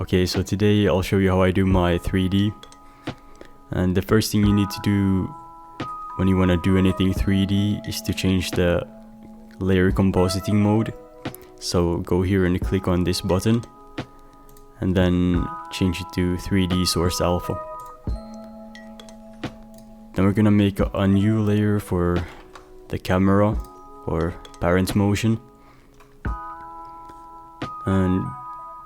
Okay, so today I'll show you how I do my 3D. And the first thing you need to do when you want to do anything 3D is to change the layer compositing mode. So go here and click on this button and then change it to 3D source alpha. Then we're gonna make a new layer for the camera or parent motion. And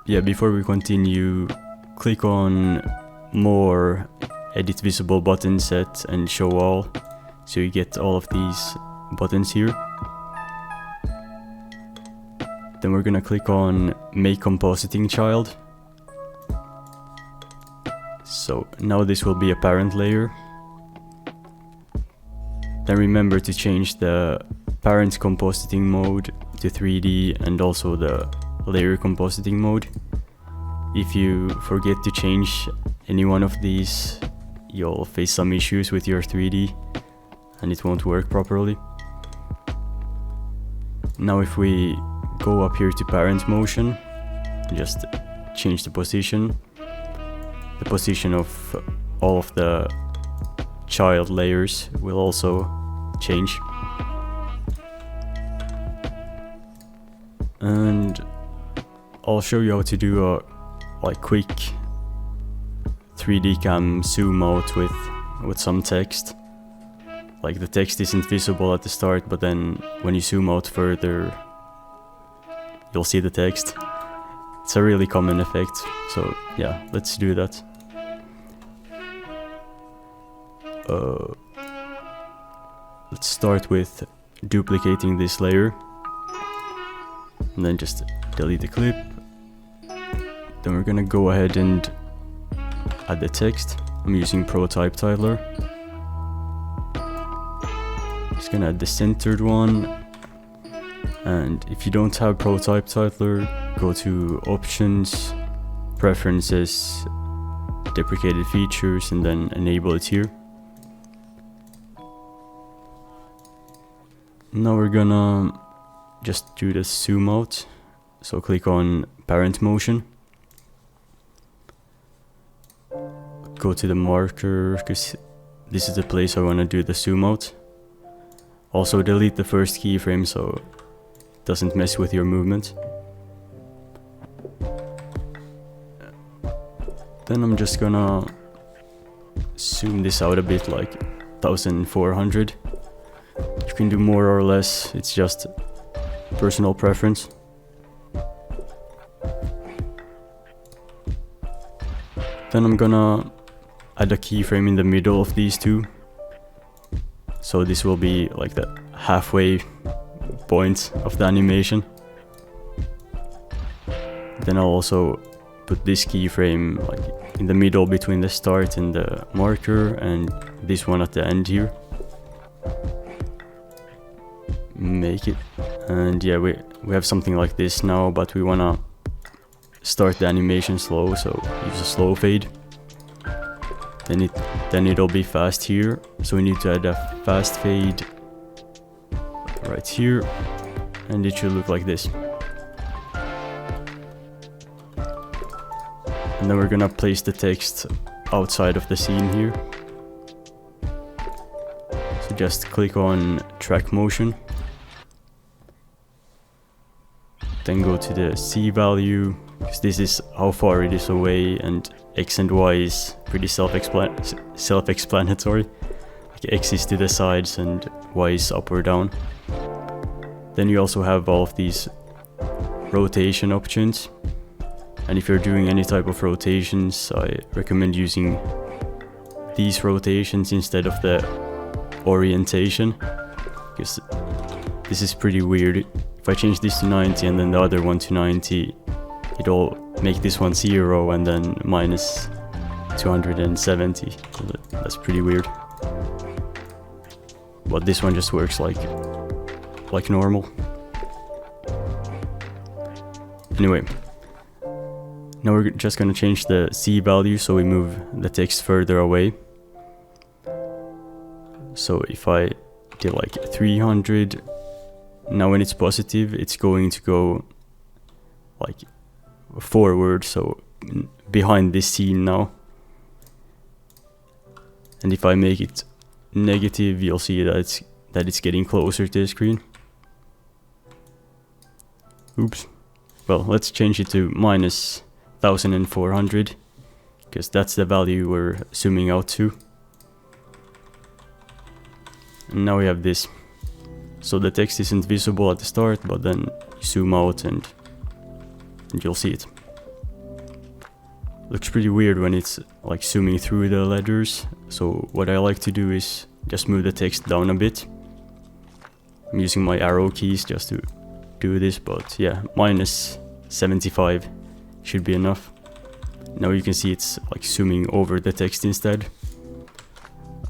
yeah, before we continue, click on more, edit visible button set and show all, so you get all of these buttons here. Then we're gonna click on make compositing child. So now this will be a parent layer. Then remember to change the parent compositing mode to 3D and also the layer compositing mode. If you forget to change any one of these, you'll face some issues with your 3D and it won't work properly. Now if we go up here to parent motion, just change the position of all of the child layers will also change. And I'll show you how to do a quick 3D cam zoom out with some text. Like the text isn't visible at the start, but then when you zoom out further, you'll see the text. It's a really common effect, so yeah, let's do that. Let's start with duplicating this layer and then just delete the clip. Then we're gonna go ahead and add the text. I'm using Prototype Titler. Just gonna add the centered one. And if you don't have Prototype Titler, go to Options, Preferences, Deprecated Features, and then enable it here. Now we're gonna just do the zoom out. So click on parent motion. Go to the marker, because this is the place I want to do the zoom out. Also delete the first keyframe so it doesn't mess with your movement. Then I'm just gonna zoom this out a bit, like 1400. You can do more or less, it's just personal preference. Then I'm gonna add a keyframe in the middle of these two. So this will be like the halfway point of the animation. Then I'll also put this keyframe like in the middle between the start and the marker, and this one at the end here. Make it, and yeah, we have something like this now, but we wanna start the animation slow, so use a slow fade. Then it'll be fast here, so we need to add a fast fade right here, and it should look like this. And then we're gonna place the text outside of the scene here. So just click on track motion. Then go to the C value, because this is how far it is away, and X and Y is pretty self-explanatory. Like X is to the sides and Y is up or down. Then you also have all of these rotation options. And if you're doing any type of rotations, I recommend using these rotations instead of the orientation, because this is pretty weird. If I change this to 90 and then the other one to 90, it'll make this one 0 and then minus 270. So that's pretty weird. But this one just works like normal. Anyway, now we're just gonna change the C value so we move the text further away. So if I did like 300, now when it's positive, it's going to go like forward, so behind this scene now. And if I make it negative, you'll see that it's getting closer to the screen. Oops. Well, let's change it to minus 1400, because that's the value we're zooming out to. And now we have this. So the text isn't visible at the start, but then you zoom out and you'll see it. Looks pretty weird when it's like zooming through the letters. So what I like to do is just move the text down a bit. I'm using my arrow keys just to do this, but yeah, minus 75 should be enough. Now you can see it's like zooming over the text instead.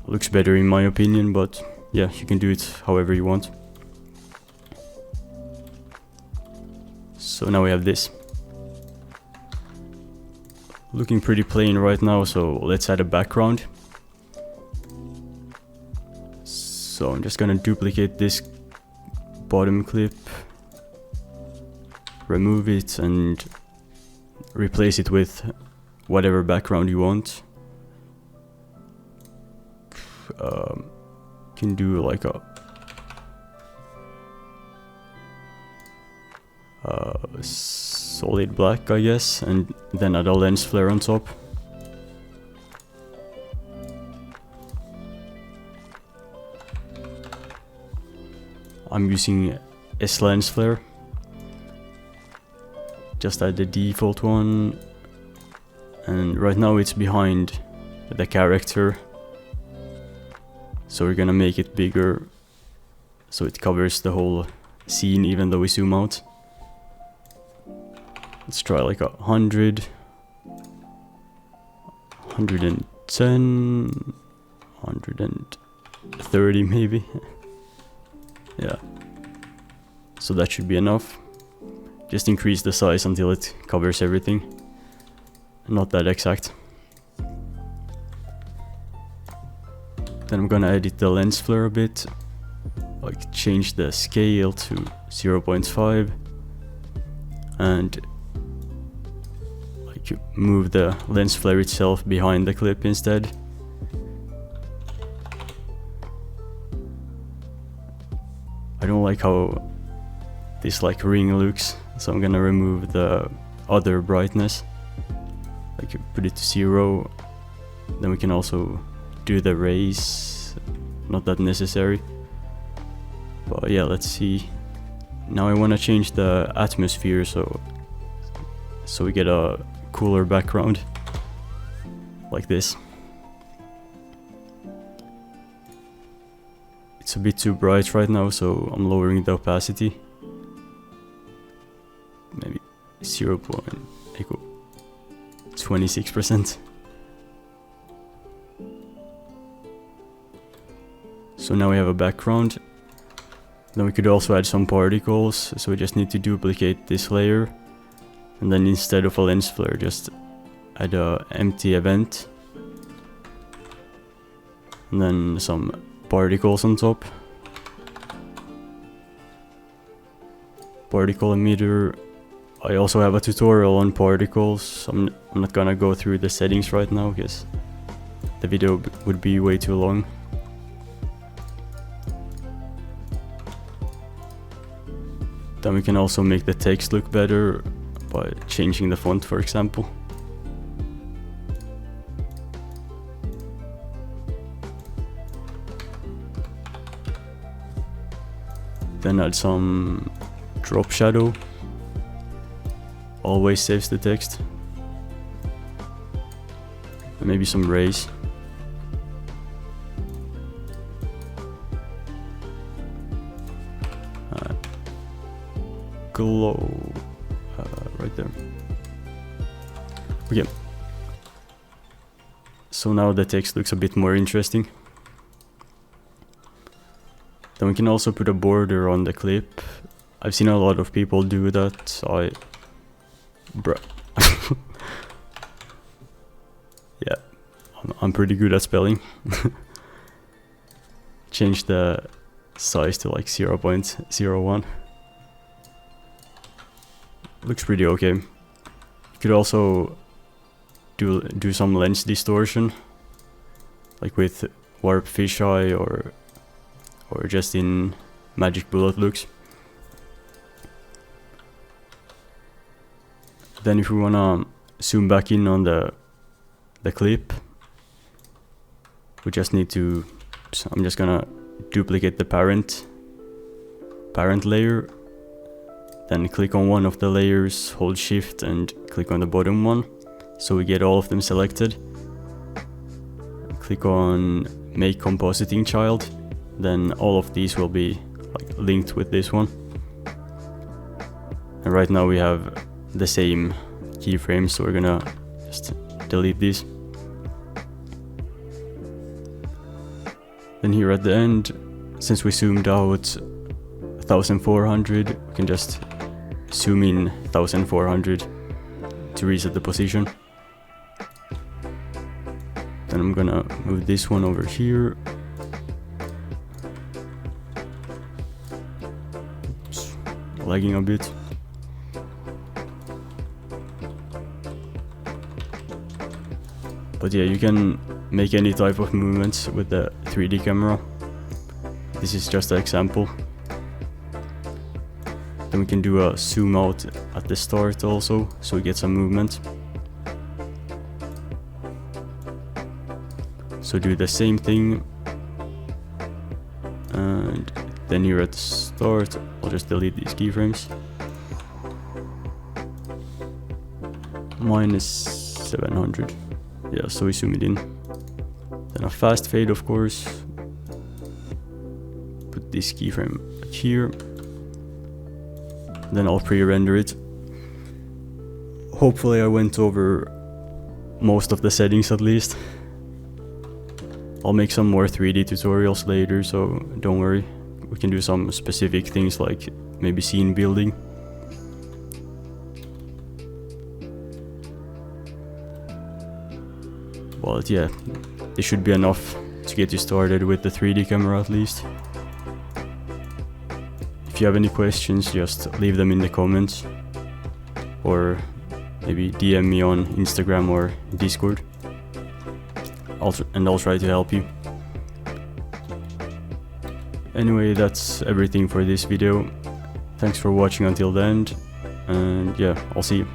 Looks better in my opinion, but yeah, you can do it however you want. So now we have this. Looking pretty plain right now, so let's add a background. So I'm just gonna duplicate this bottom clip, remove it and replace it with whatever background you want. Can do like a solid black, I guess, and then add a lens flare on top. I'm using S lens flare. Just add the default one, and right now it's behind the character, so we're gonna make it bigger so it covers the whole scene even though we zoom out. Let's try like 100, 110, 130 maybe. Yeah, so that should be enough. Just increase the size until it covers everything. Not that exact. Then I'm gonna edit the lens flare a bit, like change the scale to 0.5 and like move the lens flare itself behind the clip instead. I don't like how this like ring looks, so I'm gonna remove the other brightness, like put it to 0. Then we can also do the rays, not that necessary. But yeah, let's see. Now I want to change the atmosphere so we get a cooler background like this. It's a bit too bright right now, so I'm lowering the opacity. Maybe 0.26%. So now we have a background. Then we could also add some particles, so we just need to duplicate this layer, and then instead of a lens flare just add a empty event and then some particles on top. Particle emitter. I also have a tutorial on particles. I'm not gonna go through the settings right now because the video would be way too long. Then we can also make the text look better by changing the font, for example. Then add some drop shadow. Always saves the text. And maybe some rays. Glow right there. Okay. So now the text looks a bit more interesting. Then we can also put a border on the clip. I've seen a lot of people do that. Yeah, I'm pretty good at spelling. Change the size to like 0.01. Looks pretty okay. You could also do some lens distortion, like with warp fisheye or just in magic bullet looks. Then if we wanna zoom back in on the clip, we just need to, so I'm just gonna duplicate the parent layer, then click on one of the layers, hold shift and click on the bottom one, so we get all of them selected. Click on make compositing child, then all of these will be like linked with this one. And right now we have the same keyframes, so we're gonna just delete these. Then here at the end, since we zoomed out 1400, we can just zoom in 1400 to reset the position. Then I'm gonna move this one over here. Oops, lagging a bit. But yeah, you can make any type of movements with the 3D camera. This is just an example. Then we can do a zoom out at the start also, so we get some movement. So do the same thing. And then here at the start, I'll just delete these keyframes. Minus 700. Yeah, so we zoom it in. Then a fast fade, of course. Put this keyframe back here. Then I'll pre-render it. Hopefully I went over most of the settings at least. I'll make some more 3D tutorials later, so don't worry. We can do some specific things like maybe scene building. But yeah, this should be enough to get you started with the 3D camera at least. If you have any questions, just leave them in the comments, or maybe DM me on Instagram or Discord. I'll try to help you. Anyway, that's everything for this video. Thanks for watching until the end, and yeah, I'll see you.